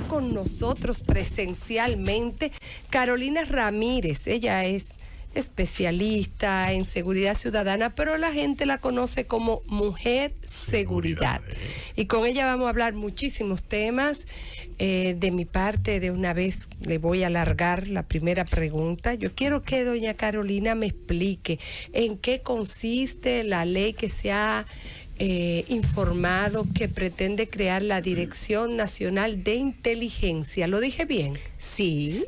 está con nosotros presencialmente Carolina Ramírez. Ella es especialista en seguridad ciudadana, pero la gente la conoce como Mujer Seguridad. Y con ella vamos a hablar muchísimos temas. De mi parte, de una vez le voy a alargar la primera pregunta. Yo quiero que doña Carolina me explique en qué consiste la ley que se ha informado que pretende crear la Dirección Nacional de Inteligencia. ¿Lo dije bien? Sí.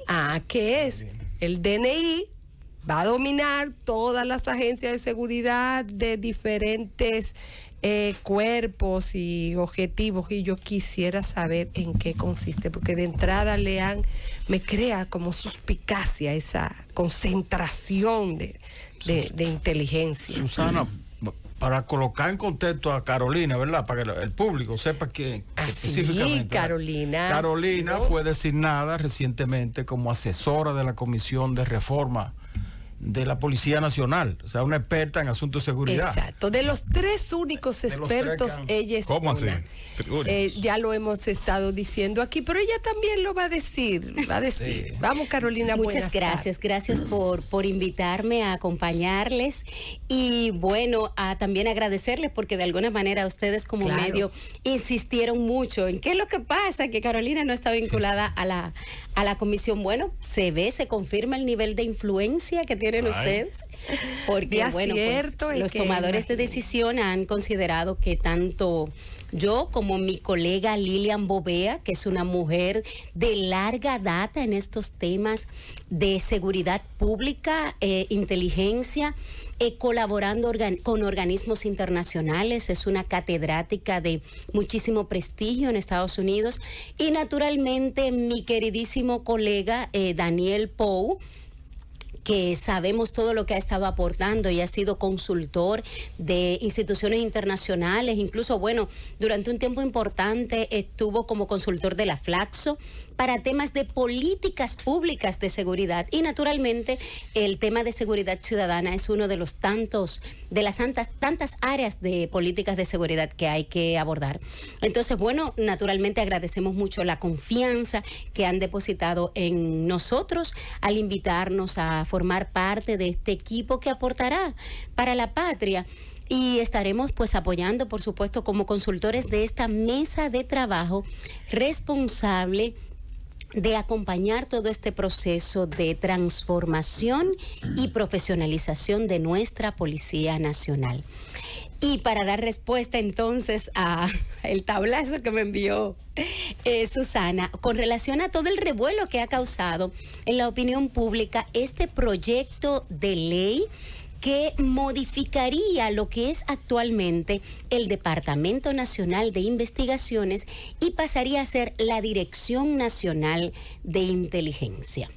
¿Qué es? El DNI va a dominar todas las agencias de seguridad de diferentes cuerpos y objetivos, y yo quisiera saber en qué consiste, porque de entrada me crea como suspicacia esa concentración de inteligencia. Susana, para colocar en contexto a Carolina, ¿verdad? Para que el público sepa que específicamente. Sí, Carolina. Carolina fue designada recientemente como asesora de la Comisión de Reforma de la Policía Nacional, o sea, una experta en asuntos de seguridad. Exacto, de los tres únicos expertos, ella es ¿Cómo así? Ya lo hemos estado diciendo aquí, pero ella también lo va a decir, Sí. Vamos, Carolina, muchas gracias, gracias por invitarme a acompañarles y bueno, también agradecerles porque de alguna manera ustedes como medio insistieron mucho en qué es lo que pasa, que Carolina no está vinculada a la comisión. Bueno, se confirma el nivel de influencia que tienen ustedes, porque bueno, pues, los tomadores de decisión han considerado que tanto yo como mi colega Lilian Bovea, que es una mujer de larga data en estos temas de seguridad pública, inteligencia, colaborando con organismos internacionales, es una catedrática de muchísimo prestigio en Estados Unidos, y naturalmente mi queridísimo colega Daniel Pou, que sabemos todo lo que ha estado aportando y ha sido consultor de instituciones internacionales, incluso, bueno, durante un tiempo importante estuvo como consultor de la Flaxo para temas de políticas públicas de seguridad, y naturalmente el tema de seguridad ciudadana es uno de los tantas áreas de políticas de seguridad que hay que abordar. Entonces, bueno, naturalmente agradecemos mucho la confianza que han depositado en nosotros al invitarnos a formar parte de este equipo que aportará para la patria. Y estaremos pues apoyando, por supuesto, como consultores de esta mesa de trabajo responsable de acompañar todo este proceso de transformación y profesionalización de nuestra Policía Nacional. Y para dar respuesta entonces a el tablazo que me envió Susana, con relación a todo el revuelo que ha causado en la opinión pública este proyecto de ley que modificaría lo que es actualmente el Departamento Nacional de Investigaciones y pasaría a ser la Dirección Nacional de Inteligencia.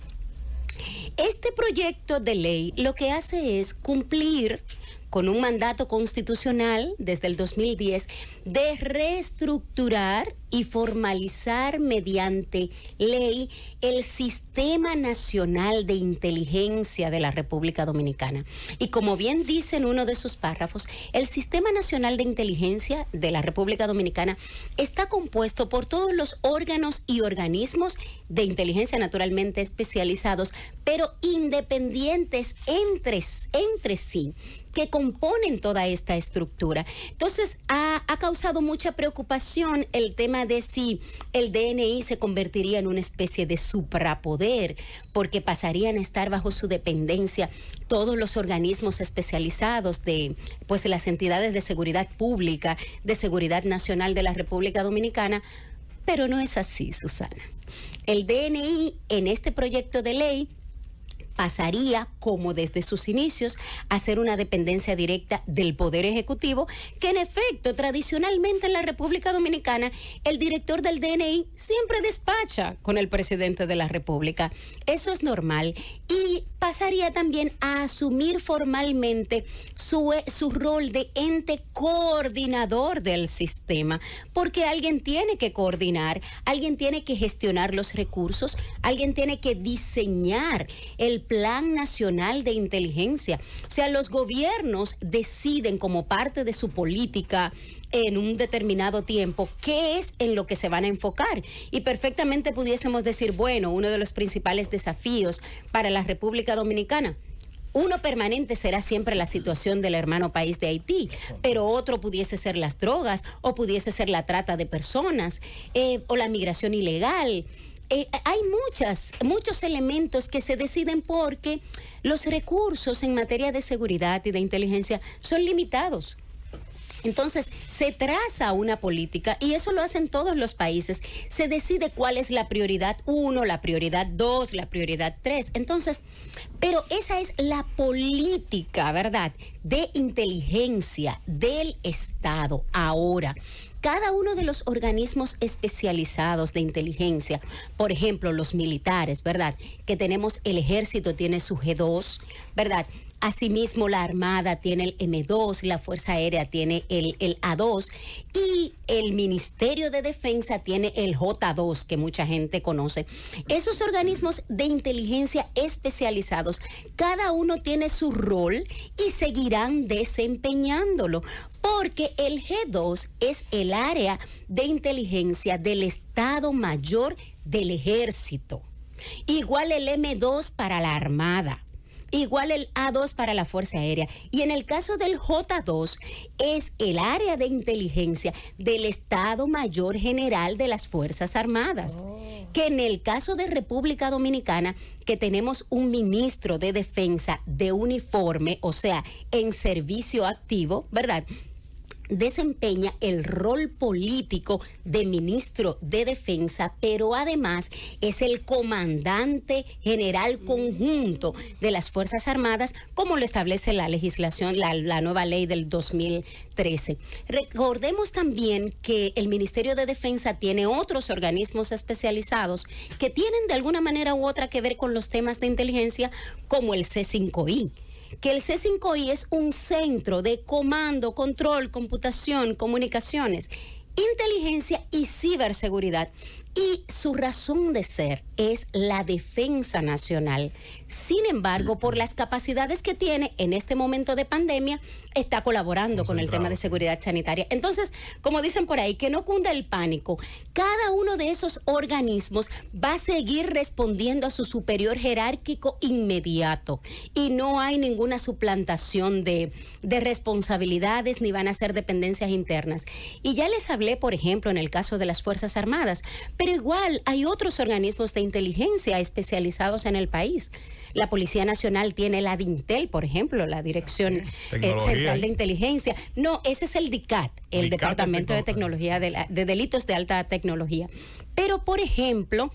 Este proyecto de ley lo que hace es cumplir con un mandato constitucional desde el 2010 de reestructurar y formalizar mediante ley el Sistema Nacional de Inteligencia de la República Dominicana. Y como bien dice en uno de sus párrafos, el Sistema Nacional de Inteligencia de la República Dominicana está compuesto por todos los órganos y organismos de inteligencia naturalmente especializados, pero independientes entre sí, que componen toda esta estructura. Entonces, ha causado mucha preocupación el tema de si el DNI se convertiría en una especie de suprapoder, porque pasarían a estar bajo su dependencia todos los organismos especializados de las entidades de seguridad pública, de seguridad nacional de la República Dominicana, pero no es así, Susana. El DNI en este proyecto de ley pasaría, como desde sus inicios, a ser una dependencia directa del Poder Ejecutivo, que en efecto, tradicionalmente en la República Dominicana, el director del DNI siempre despacha con el presidente de la República. Eso es normal. Y pasaría también a asumir formalmente su rol de ente coordinador del sistema, porque alguien tiene que coordinar, alguien tiene que gestionar los recursos, alguien tiene que diseñar el Plan Nacional de Inteligencia. O sea, los gobiernos deciden como parte de su política en un determinado tiempo qué es en lo que se van a enfocar. Y perfectamente pudiésemos decir, bueno, uno de los principales desafíos para la República Dominicana, uno permanente será siempre la situación del hermano país de Haití, pero otro pudiese ser las drogas, o pudiese ser la trata de personas, o la migración ilegal. Hay muchos elementos que se deciden porque los recursos en materia de seguridad y de inteligencia son limitados. Entonces, se traza una política, y eso lo hacen todos los países. Se decide cuál es la prioridad 1, la prioridad 2, la prioridad 3. Entonces, pero esa es la política, ¿verdad?, de inteligencia del Estado. Ahora, cada uno de los organismos especializados de inteligencia, por ejemplo, los militares, ¿verdad?, que tenemos el Ejército, tiene su G2, ¿verdad?, asimismo la Armada tiene el M2, la Fuerza Aérea tiene el A2 y el Ministerio de Defensa tiene el J2, que mucha gente conoce. Esos organismos de inteligencia especializados, cada uno tiene su rol y seguirán desempeñándolo, porque el G2 es el área de inteligencia del Estado Mayor del Ejército. Igual el M2 para la Armada. Igual el A2 para la Fuerza Aérea. Y en el caso del J2 es el área de inteligencia del Estado Mayor General de las Fuerzas Armadas. Que en el caso de República Dominicana, que tenemos un ministro de Defensa de uniforme, o sea, en servicio activo, ¿verdad?, desempeña el rol político de ministro de Defensa, pero además es el comandante general conjunto de las Fuerzas Armadas, como lo establece la legislación, la nueva ley del 2013. Recordemos también que el Ministerio de Defensa tiene otros organismos especializados que tienen de alguna manera u otra que ver con los temas de inteligencia, como el C5I. Que el C5I es un centro de comando, control, computación, comunicaciones, inteligencia y ciberseguridad. Y su razón de ser es la defensa nacional. Sin embargo, por las capacidades que tiene en este momento de pandemia, está colaborando con el tema de seguridad sanitaria. Entonces, como dicen por ahí, que no cunda el pánico. Cada uno de esos organismos va a seguir respondiendo a su superior jerárquico inmediato. Y no hay ninguna suplantación de responsabilidades, ni van a ser dependencias internas. Y ya les hablé, por ejemplo, en el caso de las Fuerzas Armadas, pero igual hay otros organismos de inteligencia especializados en el país. La Policía Nacional tiene la DINTEL, por ejemplo, la Dirección Central de Inteligencia. No, ese es el DICAT, el Departamento de Tecnología de Delitos de Alta Tecnología. Pero, por ejemplo,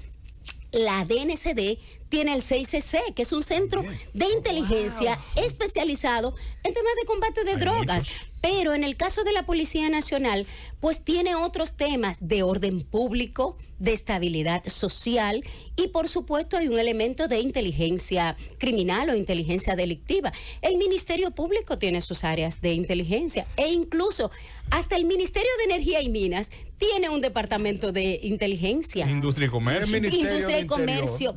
la DNCD tiene el 6CC, que es un centro de inteligencia especializado en temas de combate de drogas. Pero en el caso de la Policía Nacional, pues tiene otros temas de orden público, de estabilidad social y por supuesto hay un elemento de inteligencia criminal o inteligencia delictiva. El Ministerio Público tiene sus áreas de inteligencia e incluso hasta el Ministerio de Energía y Minas tiene un departamento de inteligencia. Industria y Comercio. Industria y Comercio.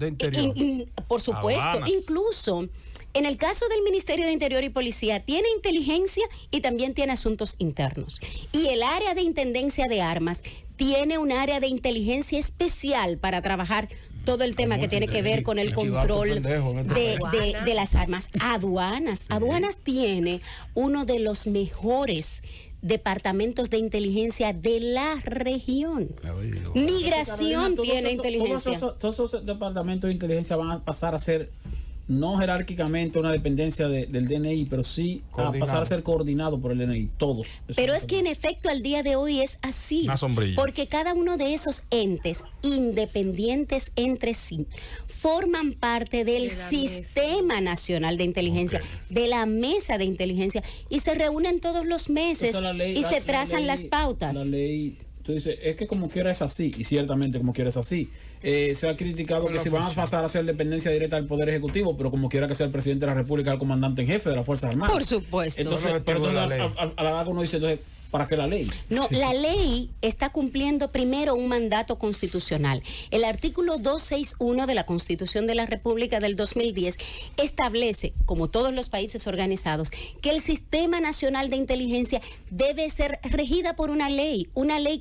Por supuesto, Aduanas. Incluso en el caso del Ministerio de Interior y Policía, tiene inteligencia y también tiene asuntos internos. Y el área de Intendencia de Armas tiene un área de inteligencia especial para trabajar todo el tema que tiene que ver con el control de las armas. Aduanas. Aduanas tiene uno de los mejores departamentos de inteligencia de la región. Migración tiene inteligencia. Todos esos departamentos de inteligencia van a pasar a ser no jerárquicamente una dependencia del DNI, pero sí a pasar a ser coordinado por el DNI, todos. Pero es que en efecto al día de hoy es así. Una sombrilla. Porque cada uno de esos entes independientes entre sí forman parte del Sistema Nacional de Inteligencia, de la Mesa de Inteligencia, y se reúnen todos los meses y se trazan las pautas. La ley, tú dices, es que como quiera es así, y ciertamente como quiera es así. Se ha criticado que si van a pasar a ser dependencia directa del Poder Ejecutivo, pero como quiera que sea el presidente de la República el comandante en jefe de las Fuerzas Armadas. Por supuesto. Entonces, pero entonces, a la larga uno dice, entonces, ¿Para qué la ley? No, la ley está cumpliendo primero un mandato constitucional. El artículo 261 de la Constitución de la República del 2010 establece, como todos los países organizados, que el Sistema Nacional de Inteligencia debe ser regida por una ley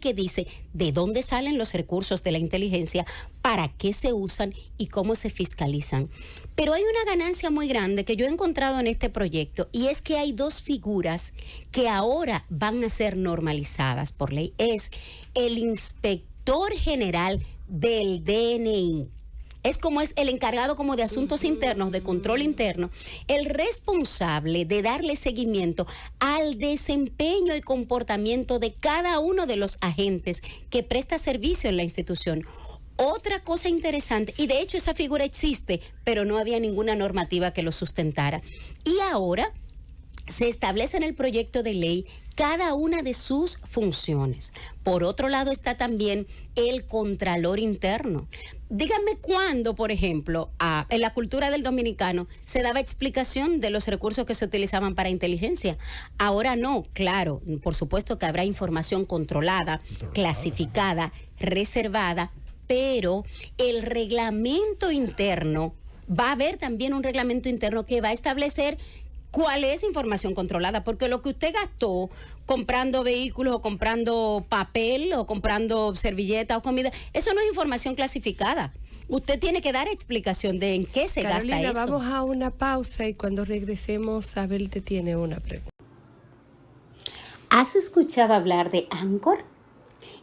que dice de dónde salen los recursos de la inteligencia, para qué se usan y cómo se fiscalizan. Pero hay una ganancia muy grande que yo he encontrado en este proyecto, y es que hay dos figuras que ahora van a ser normalizadas por ley. Es el inspector general del DNI. Es como es el encargado como de asuntos internos, de control interno, el responsable de darle seguimiento al desempeño y comportamiento de cada uno de los agentes que presta servicio en la institución. Otra cosa interesante, y de hecho esa figura existe, pero no había ninguna normativa que lo sustentara. Y ahora se establece en el proyecto de ley cada una de sus funciones. Por otro lado está también el contralor interno. Díganme cuándo, por ejemplo, en la cultura del dominicano se daba explicación de los recursos que se utilizaban para inteligencia. Ahora no, claro, por supuesto que habrá información controlada, clasificada, reservada, pero el reglamento interno, va a haber también un reglamento interno que va a establecer cuál es información controlada, porque lo que usted gastó comprando vehículos o comprando papel o comprando servilletas o comida, eso no es información clasificada. Usted tiene que dar explicación de en qué se Carolina, gasta eso. Vamos a una pausa y cuando regresemos, Abel te tiene una pregunta. ¿Has escuchado hablar de Anchor?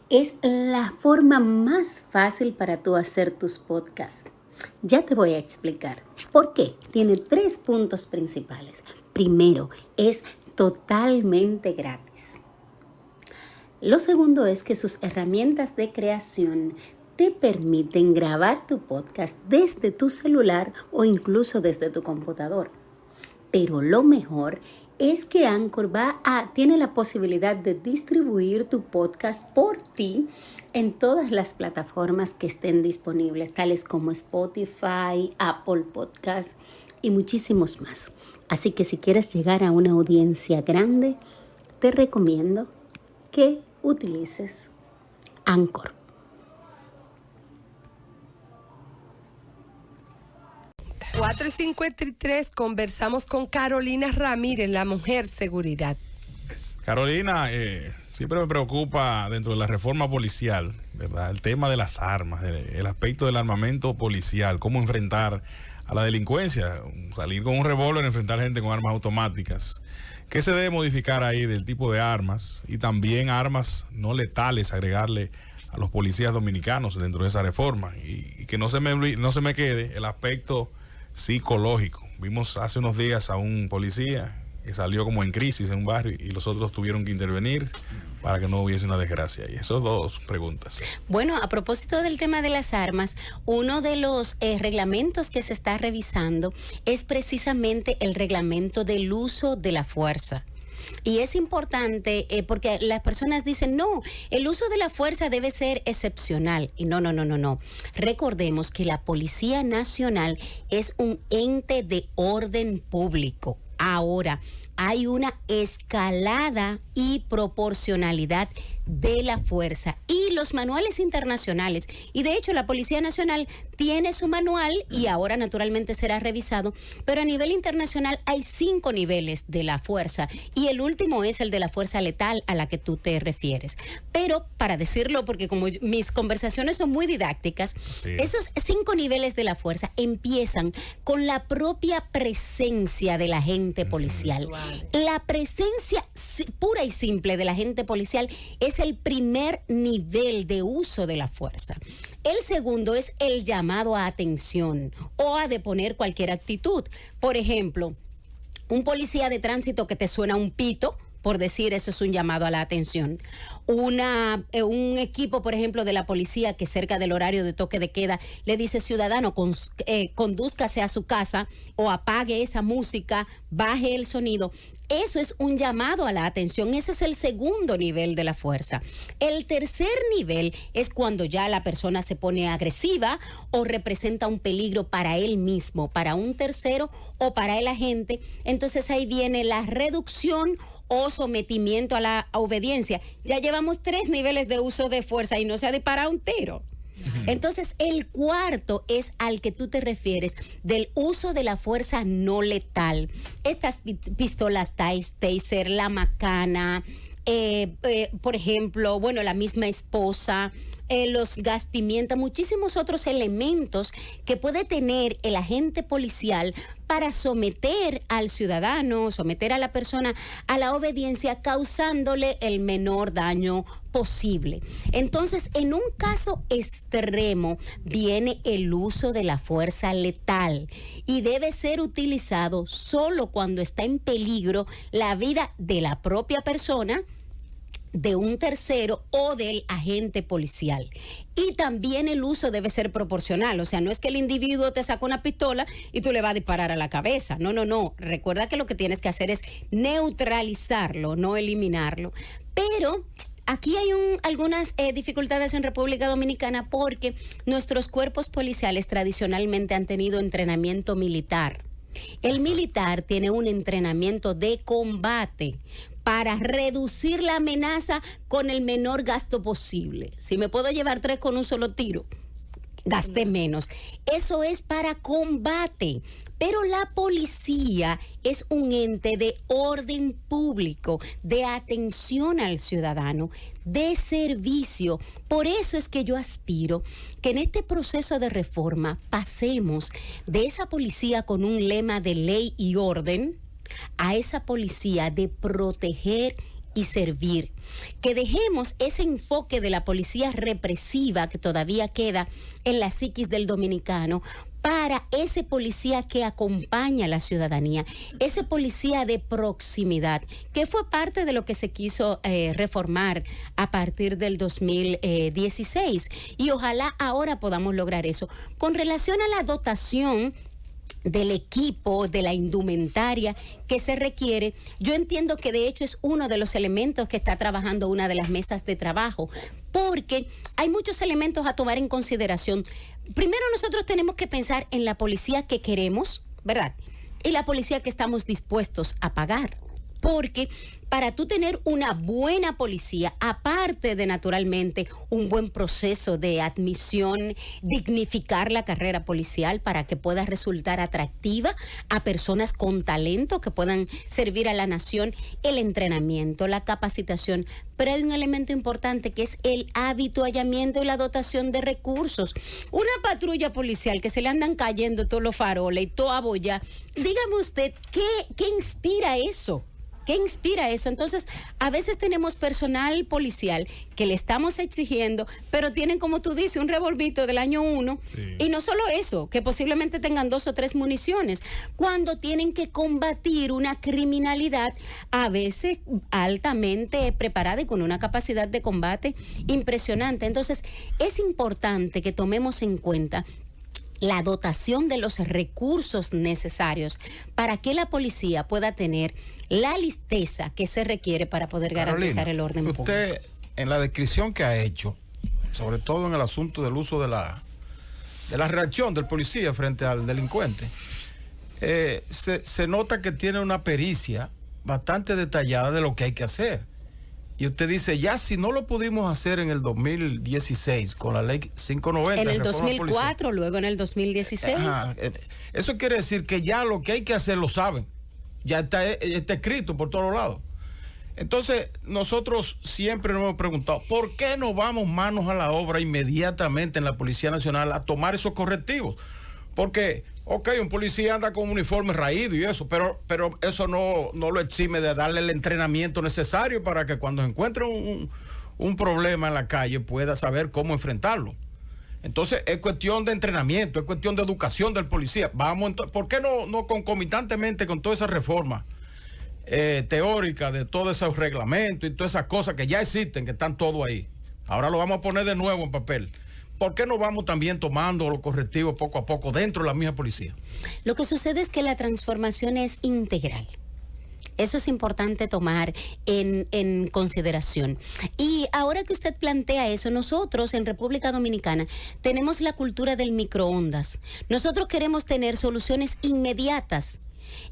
Es la forma más fácil para tú hacer tus podcasts. Ya te voy a explicar por qué. Tiene 3 puntos principales. Primero, es totalmente gratis. Lo segundo es que sus herramientas de creación te permiten grabar tu podcast desde tu celular o incluso desde tu computador. Pero lo mejor es que Anchor tiene la posibilidad de distribuir tu podcast por ti en todas las plataformas que estén disponibles, tales como Spotify, Apple Podcasts y muchísimos más. Así que si quieres llegar a una audiencia grande, te recomiendo que utilices Anchor. A 4:53 conversamos con Carolina Ramírez, la mujer seguridad. Carolina, siempre me preocupa dentro de la reforma policial, ¿verdad? El tema de las armas, el aspecto del armamento policial, cómo enfrentar a la delincuencia, salir con un revólver, enfrentar gente con armas automáticas. ¿Qué se debe modificar ahí del tipo de armas y también armas no letales, agregarle a los policías dominicanos dentro de esa reforma? Y que no se me quede el aspecto psicológico. Vimos hace unos días a un policía que salió como en crisis en un barrio y los otros tuvieron que intervenir para que no hubiese una desgracia. Y esas 2 preguntas. Bueno, a propósito del tema de las armas, uno de los reglamentos que se está revisando es precisamente el reglamento del uso de la fuerza. Y es importante porque las personas dicen, no, el uso de la fuerza debe ser excepcional. Y no. Recordemos que la Policía Nacional es un ente de orden público. Ahora, hay una escalada y proporcionalidad de la fuerza y los manuales internacionales, y de hecho la Policía Nacional tiene su manual y ahora naturalmente será revisado, pero a nivel internacional hay 5 niveles de la fuerza y el último es el de la fuerza letal a la que tú te refieres. Pero para decirlo, porque como mis conversaciones son muy didácticas, esos 5 niveles de la fuerza empiezan con la propia presencia del agente policial. La presencia pura y simple del agente policial es el primer nivel de uso de la fuerza. El segundo es el llamado a atención o a deponer cualquier actitud. Por ejemplo, un policía de tránsito que te suena un pito, por decir, eso es un llamado a la atención. Un equipo, por ejemplo, de la policía que cerca del horario de toque de queda le dice, ciudadano, condúzcase a su casa o apague esa música, baje el sonido. eso es un llamado a la atención. Ese es el segundo nivel de la fuerza. El tercer nivel es cuando ya la persona se pone agresiva o representa un peligro para él mismo, para un tercero o para el agente. Entonces ahí viene la reducción o sometimiento a la obediencia. Ya llevamos 3 niveles de uso de fuerza y no se ha disparado un tiro. Entonces, el cuarto es al que tú te refieres, del uso de la fuerza no letal. Estas pistolas taser, la macana, por ejemplo, bueno, la misma esposa, los gas pimienta, muchísimos otros elementos que puede tener el agente policial para someter al ciudadano, someter a la persona a la obediencia, causándole el menor daño posible. Entonces, en un caso extremo viene el uso de la fuerza letal y debe ser utilizado solo cuando está en peligro la vida de la propia persona, de un tercero o del agente policial. Y también el uso debe ser proporcional, o sea, no es que el individuo te saca una pistola y tú le vas a disparar a la cabeza, no, recuerda que lo que tienes que hacer es neutralizarlo, no eliminarlo. Pero aquí hay algunas dificultades en República Dominicana porque nuestros cuerpos policiales tradicionalmente han tenido entrenamiento militar. El militar tiene un entrenamiento de combate para reducir la amenaza con el menor gasto posible. Si me puedo llevar 3 con un solo tiro, gaste menos. Eso es para combate. Pero la policía es un ente de orden público, de atención al ciudadano, de servicio. Por eso es que yo aspiro que en este proceso de reforma pasemos de esa policía con un lema de ley y orden a esa policía de proteger y servir. Que dejemos ese enfoque de la policía represiva que todavía queda en la psiquis del dominicano para ese policía que acompaña a la ciudadanía, ese policía de proximidad, que fue parte de lo que se quiso reformar a partir del 2016. Y ojalá ahora podamos lograr eso. Con relación a la dotación del equipo, de la indumentaria que se requiere, yo entiendo que de hecho es uno de los elementos que está trabajando una de las mesas de trabajo, porque hay muchos elementos a tomar en consideración. Primero, nosotros tenemos que pensar en la policía que queremos, ¿verdad? Y la policía que estamos dispuestos a pagar. Porque para tú tener una buena policía, aparte de naturalmente un buen proceso de admisión, dignificar la carrera policial para que pueda resultar atractiva a personas con talento que puedan servir a la nación, el entrenamiento, la capacitación, pero hay un elemento importante que es el habituallamiento y la dotación de recursos. Una patrulla policial que se le andan cayendo todos los faroles y toda boya, dígame usted, ¿qué inspira eso? ¿Qué inspira eso? Entonces, a veces tenemos personal policial que le estamos exigiendo, pero tienen, como tú dices, un revolvito del año 1. Sí. Y no solo eso, que posiblemente tengan 2 o 3 municiones, cuando tienen que combatir una criminalidad a veces altamente preparada y con una capacidad de combate impresionante. Entonces, es importante que tomemos en cuenta la dotación de los recursos necesarios para que la policía pueda tener la listeza que se requiere para poder garantizar el orden público. Usted, en la descripción que ha hecho, sobre todo en el asunto del uso de la reacción del policía frente al delincuente, se nota que tiene una pericia bastante detallada de lo que hay que hacer. Y usted dice, ya si no lo pudimos hacer en el 2016 con la ley 590. En el 2004, policial, luego en el 2016. Eso quiere decir que ya lo que hay que hacer lo saben. Ya está escrito por todos lados. Entonces, nosotros siempre nos hemos preguntado, ¿por qué no vamos manos a la obra inmediatamente en la Policía Nacional a tomar esos correctivos? Porque, un policía anda con un uniforme raído y eso, pero eso no lo exime de darle el entrenamiento necesario para que cuando encuentre un problema en la calle pueda saber cómo enfrentarlo. Entonces, es cuestión de entrenamiento, es cuestión de educación del policía. ¿Por qué no concomitantemente con toda esa reforma teórica de todos esos reglamentos y todas esas cosas que ya existen, que están todo ahí? Ahora lo vamos a poner de nuevo en papel. ¿Por qué no vamos también tomando los correctivos poco a poco dentro de la misma policía? Lo que sucede es que la transformación es integral. Eso es importante tomar en consideración. Y ahora que usted plantea eso, nosotros en República Dominicana tenemos la cultura del microondas. Nosotros queremos tener soluciones inmediatas.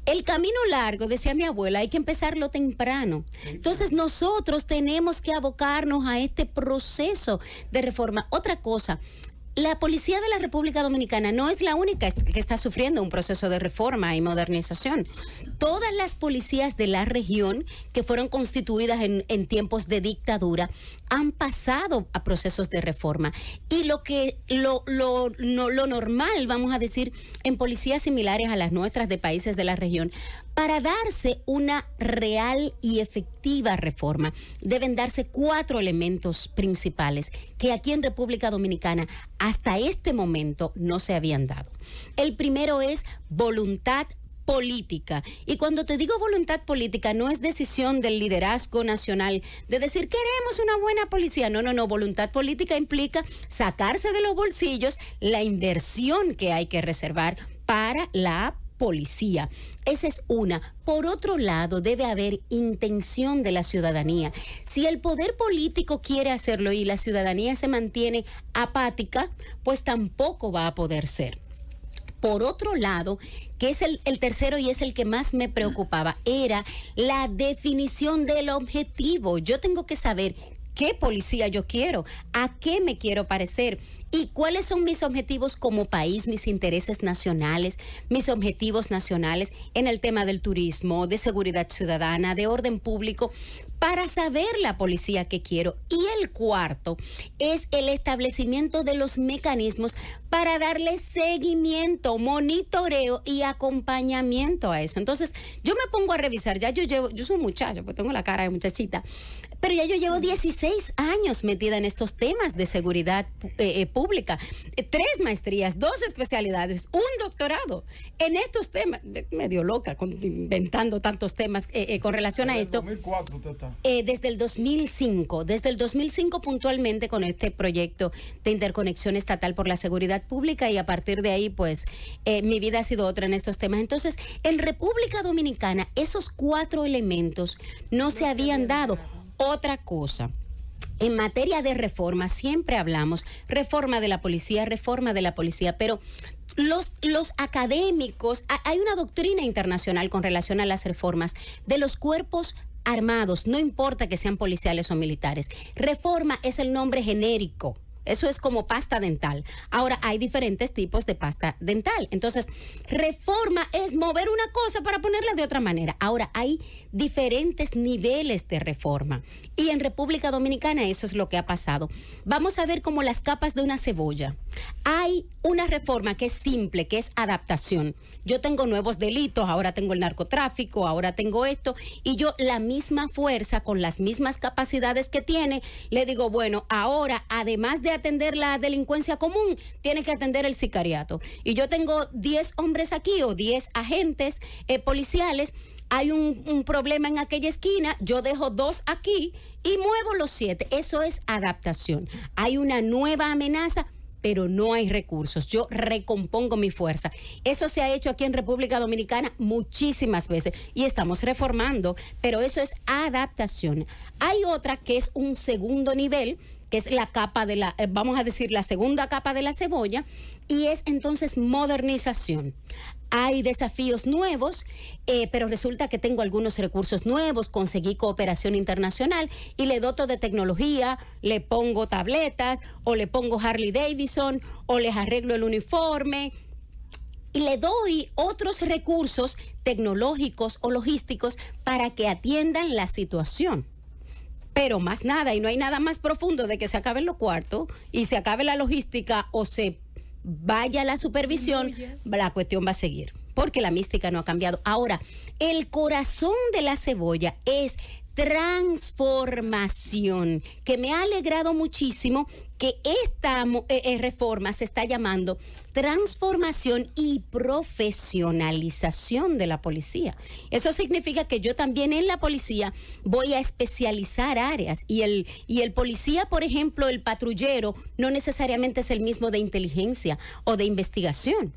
El camino largo, decía mi abuela, hay que empezarlo temprano. Entonces nosotros tenemos que abocarnos a este proceso de reforma. Otra cosa, la policía de la República Dominicana no es la única que está sufriendo un proceso de reforma y modernización. Todas las policías de la región que fueron constituidas en tiempos de dictadura han pasado a procesos de reforma. Y lo normal, vamos a decir, en policías similares a las nuestras de países de la región, para darse una real y efectiva reforma, deben darse 4 elementos principales que aquí en República Dominicana hasta este momento no se habían dado. El primero es voluntad política. Y cuando te digo voluntad política, no es decisión del liderazgo nacional de decir queremos una buena policía. No. Voluntad política implica sacarse de los bolsillos la inversión que hay que reservar para la policía. Esa es una. Por otro lado, debe haber intención de la ciudadanía. Si el poder político quiere hacerlo y la ciudadanía se mantiene apática, pues tampoco va a poder ser. Por otro lado, que es el tercero y es el que más me preocupaba, era la definición del objetivo. Yo tengo que saber qué policía yo quiero, a qué me quiero parecer y cuáles son mis objetivos como país, mis intereses nacionales, mis objetivos nacionales en el tema del turismo, de seguridad ciudadana, de orden público, para saber la policía que quiero. Y el cuarto es el establecimiento de los mecanismos para darle seguimiento, monitoreo y acompañamiento a eso. Entonces, yo me pongo a revisar, yo soy un muchacho, pues tengo la cara de muchachita, pero ya yo llevo 16 años metida en estos temas de seguridad pública, 3 maestrías, 2 especialidades, un doctorado en estos temas. Medio loca inventando tantos temas con relación a esto. Desde el 2004 usted está. Desde el 2005 puntualmente con este proyecto de interconexión estatal por la seguridad pública, y a partir de ahí pues mi vida ha sido otra en estos temas. Entonces, en República Dominicana esos 4 elementos no se habían dado. Otra cosa, en materia de reforma siempre hablamos reforma de la policía, pero los académicos, hay una doctrina internacional con relación a las reformas de los cuerpos armados, no importa que sean policiales o militares. Reforma es el nombre genérico. Eso es como pasta dental. Ahora, hay diferentes tipos de pasta dental. Entonces, reforma es mover una cosa para ponerla de otra manera. Ahora, hay diferentes niveles de reforma. Y en República Dominicana eso es lo que ha pasado. Vamos a ver como las capas de una cebolla. Hay una reforma que es simple, que es adaptación. Yo tengo nuevos delitos, ahora tengo el narcotráfico, ahora tengo esto, y yo la misma fuerza, con las mismas capacidades que tiene, le digo, bueno, ahora, además de atender la delincuencia común, tiene que atender el sicariato. Y yo tengo 10 hombres aquí o 10 agentes policiales. Hay un problema en aquella esquina, yo dejo 2 aquí y muevo los 7. Eso es adaptación. Hay una nueva amenaza, pero no hay recursos. Yo recompongo mi fuerza. Eso se ha hecho aquí en República Dominicana muchísimas veces y estamos reformando, pero eso es adaptación. Hay otra que es un segundo nivel, que es la capa de la, vamos a decir, la segunda capa de la cebolla, y es entonces modernización. Hay desafíos nuevos, pero resulta que tengo algunos recursos nuevos, conseguí cooperación internacional y le doto de tecnología, le pongo tabletas o le pongo Harley Davidson o les arreglo el uniforme y le doy otros recursos tecnológicos o logísticos para que atiendan la situación. Pero más nada, y no hay nada más profundo de que se acaben los cuartos y se acabe la logística o se vaya la supervisión, la cuestión va a seguir, porque la mística no ha cambiado. Ahora, el corazón de la cebolla es transformación, que me ha alegrado muchísimo que esta reforma se está llamando transformación y profesionalización de la policía. Eso significa que yo también en la policía voy a especializar áreas y el policía, por ejemplo, el patrullero, no necesariamente es el mismo de inteligencia o de investigación.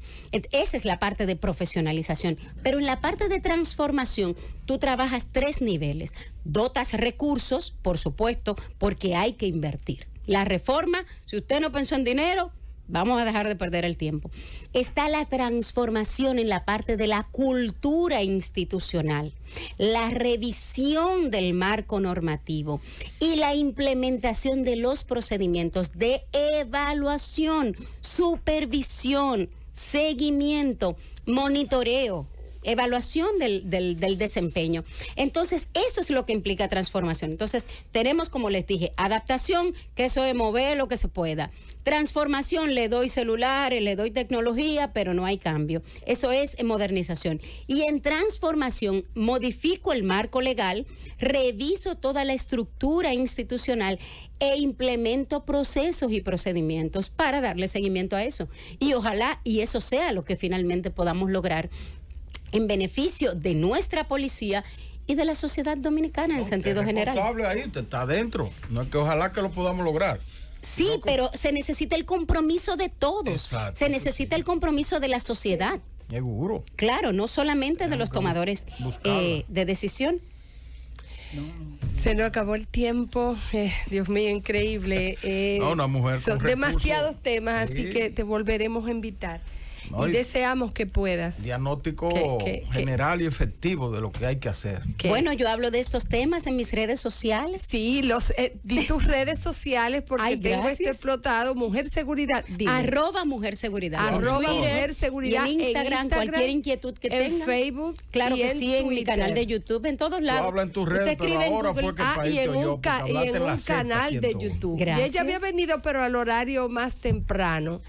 Esa es la parte de profesionalización. Pero en la parte de transformación, tú trabajas 3 niveles. Dotas recursos, por supuesto, porque hay que invertir. La reforma, si usted no pensó en dinero, vamos a dejar de perder el tiempo. Está la transformación en la parte de la cultura institucional, la revisión del marco normativo y la implementación de los procedimientos de evaluación, supervisión, seguimiento, monitoreo, evaluación del desempeño. Entonces, eso es lo que implica transformación. Entonces, tenemos, como les dije, adaptación, que eso es mover lo que se pueda. Transformación, le doy celulares, le doy tecnología, pero no hay cambio. Eso es modernización. Y en transformación, modifico el marco legal, reviso toda la estructura institucional e implemento procesos y procedimientos para darle seguimiento a eso. Y ojalá, y eso sea lo que finalmente podamos lograr en beneficio de nuestra policía y de la sociedad dominicana en sentido general. Responsable ahí, te está adentro. No es que ojalá que lo podamos lograr. Sí, pero se necesita el compromiso de todos. Exacto, se necesita el compromiso de la sociedad. Seguro. Claro, no solamente de los tomadores de decisión. Se nos acabó el tiempo. Dios mío, increíble. Una mujer con son demasiados recursos. temas, Sí. así que te volveremos a invitar. No, y deseamos que puedas. Diagnóstico que general y efectivo de lo que hay que hacer. Bueno, yo hablo de estos temas en mis redes sociales. Sí, di tus redes sociales porque Ay, tengo gracias. explotado. Mujer Seguridad. Dime. @Mujer Seguridad. Arroba En Twitter, Mujer Seguridad. y en Instagram, cualquier inquietud que en tengan. Facebook. Claro y que en sí, en mi Twitter. canal de YouTube, en todos Tú lados. hablas en tus Usted redes, pero escribe en ahora Google. fue que el país y te en oyó, un, porque hablaste en en la un secta canal de 101. YouTube. Gracias. Y ella había venido, pero al horario más temprano.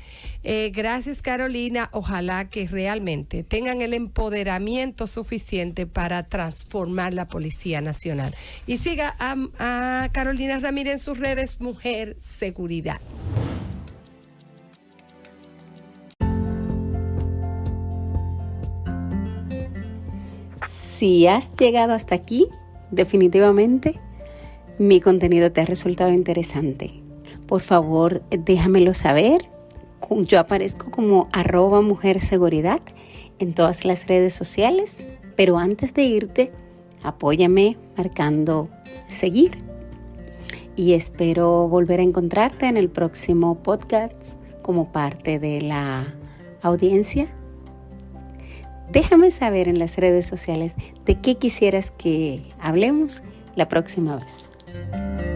Gracias, Carolina. Ojalá que realmente tengan el empoderamiento suficiente para transformar la Policía Nacional. Y siga a Carolina Ramírez en sus redes, Mujer Seguridad. Si has llegado hasta aquí, definitivamente mi contenido te ha resultado interesante. Por favor, déjamelo saber. Yo aparezco como @mujerseguridad en todas las redes sociales, pero antes de irte, apóyame marcando seguir. Y espero volver a encontrarte en el próximo podcast como parte de la audiencia. Déjame saber en las redes sociales de qué quisieras que hablemos la próxima vez.